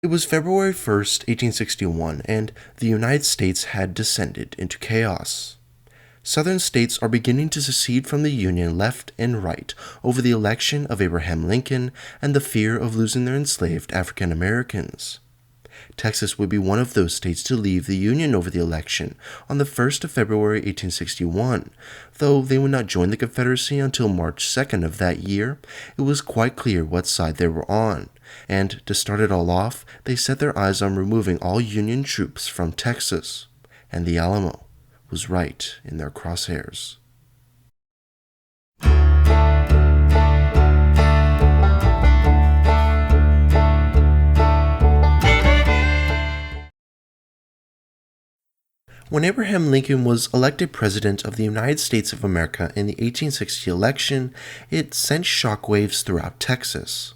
It was February 1st, 1861, and the United States had descended into chaos. Southern states are beginning to secede from the Union left and right over the election of Abraham Lincoln and the fear of losing their enslaved African Americans. Texas would be one of those states to leave the Union over the election on the 1st of February 1861. Though they would not join the Confederacy until March 2nd of that year, it was quite clear what side they were on, and to start it all off, they set their eyes on removing all Union troops from Texas, and the Alamo was right in their crosshairs. When Abraham Lincoln was elected President of the United States of America in the 1860 election, it sent shockwaves throughout Texas.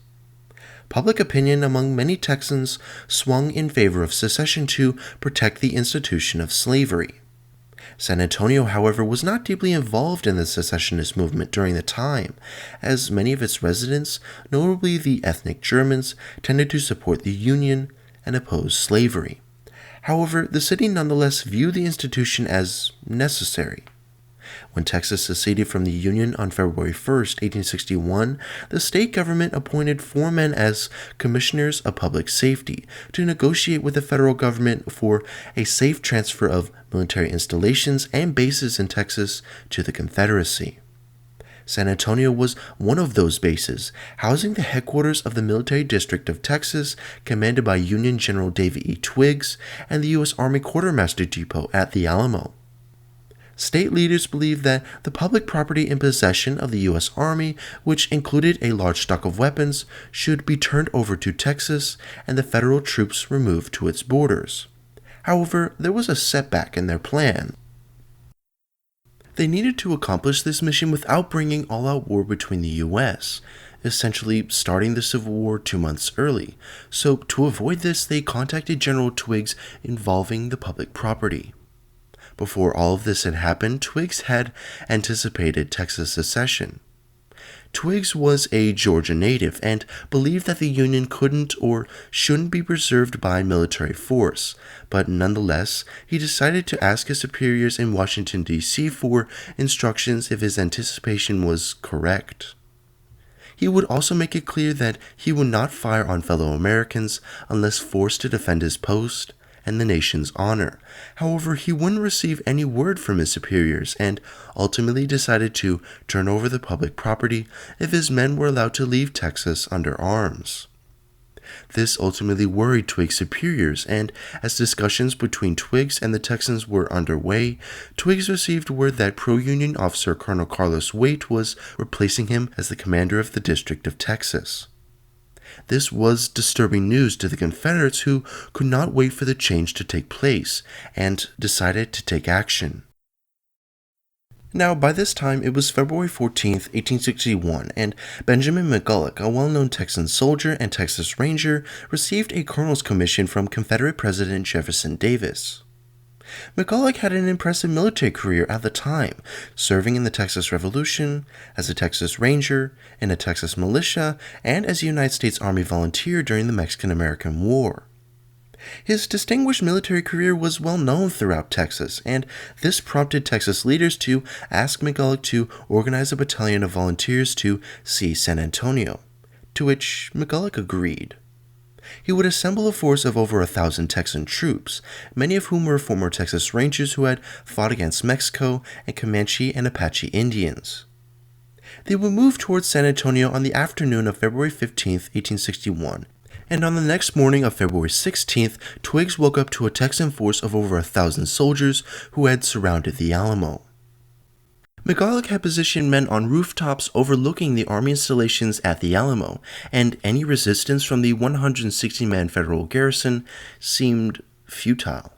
Public opinion among many Texans swung in favor of secession to protect the institution of slavery. San Antonio, however, was not deeply involved in the secessionist movement during the time, as many of its residents, notably the ethnic Germans, tended to support the Union and oppose slavery. However, the city nonetheless viewed the institution as necessary. When Texas seceded from the Union on February 1st, 1861, the state government appointed 4 men as commissioners of public safety to negotiate with the federal government for a safe transfer of military installations and bases in Texas to the Confederacy. San Antonio was one of those bases, housing the headquarters of the Military District of Texas, commanded by Union General David E. Twiggs, and the U.S. Army Quartermaster Depot at the Alamo. State leaders believed that the public property in possession of the U.S. Army, which included a large stock of weapons, should be turned over to Texas and the federal troops removed to its borders. However, there was a setback in their plan. They needed to accomplish this mission without bringing all-out war between the U.S., essentially starting the Civil War 2 months early. So to avoid this, they contacted General Twiggs involving the public property. Before all of this had happened, Twiggs had anticipated Texas secession. Twiggs was a Georgia native and believed that the Union couldn't or shouldn't be preserved by military force, but nonetheless, he decided to ask his superiors in Washington, D.C. for instructions if his anticipation was correct. He would also make it clear that he would not fire on fellow Americans unless forced to defend his post and the nation's honor. However, he wouldn't receive any word from his superiors and ultimately decided to turn over the public property if his men were allowed to leave Texas under arms. This ultimately worried Twiggs' superiors, and as discussions between Twiggs and the Texans were underway, Twiggs received word that pro-Union officer Colonel Carlos Waite was replacing him as the commander of the District of Texas. This was disturbing news to the Confederates, who could not wait for the change to take place and decided to take action. Now, by this time, it was February 14th, 1861, and Benjamin McCulloch, a well-known Texan soldier and Texas Ranger, received a colonel's commission from Confederate President Jefferson Davis. McCulloch had an impressive military career at the time, serving in the Texas Revolution, as a Texas Ranger, in a Texas militia, and as a United States Army volunteer during the Mexican-American War. His distinguished military career was well known throughout Texas, and this prompted Texas leaders to ask McCulloch to organize a battalion of volunteers to seize San Antonio, to which McCulloch agreed. He would assemble a force of over 1,000 Texan troops, many of whom were former Texas Rangers who had fought against Mexico and Comanche and Apache Indians. They would move towards San Antonio on the afternoon of February 15, 1861, and on the next morning of February 16th, Twiggs woke up to a Texan force of over 1,000 soldiers who had surrounded the Alamo. McCulloch had positioned men on rooftops overlooking the Army installations at the Alamo, and any resistance from the 160-man federal garrison seemed futile.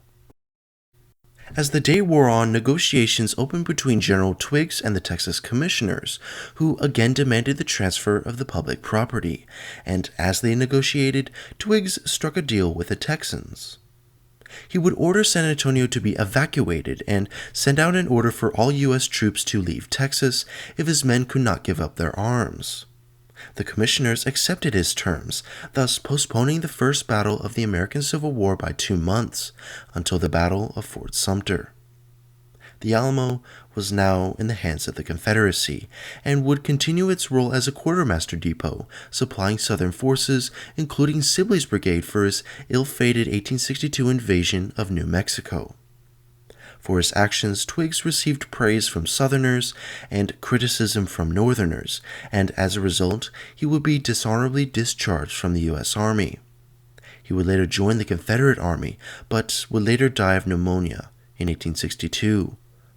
As the day wore on, negotiations opened between General Twiggs and the Texas commissioners, who again demanded the transfer of the public property, and as they negotiated, Twiggs struck a deal with the Texans. He would order San Antonio to be evacuated and send out an order for all U.S. troops to leave Texas if his men could not give up their arms. The commissioners accepted his terms, thus postponing the first battle of the American Civil War by 2 months, until the Battle of Fort Sumter. The Alamo was now in the hands of the Confederacy, and would continue its role as a quartermaster depot, supplying Southern forces, including Sibley's brigade for his ill-fated 1862 invasion of New Mexico. For his actions, Twiggs received praise from Southerners and criticism from Northerners, and as a result, he would be dishonorably discharged from the U.S. Army. He would later join the Confederate Army, but would later die of pneumonia in 1862.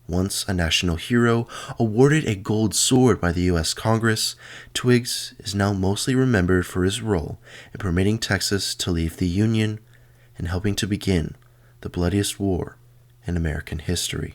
Once a national hero, awarded a gold sword by the U.S. Congress, Twiggs is now mostly remembered for his role in permitting Texas to leave the Union and helping to begin the bloodiest war in American history.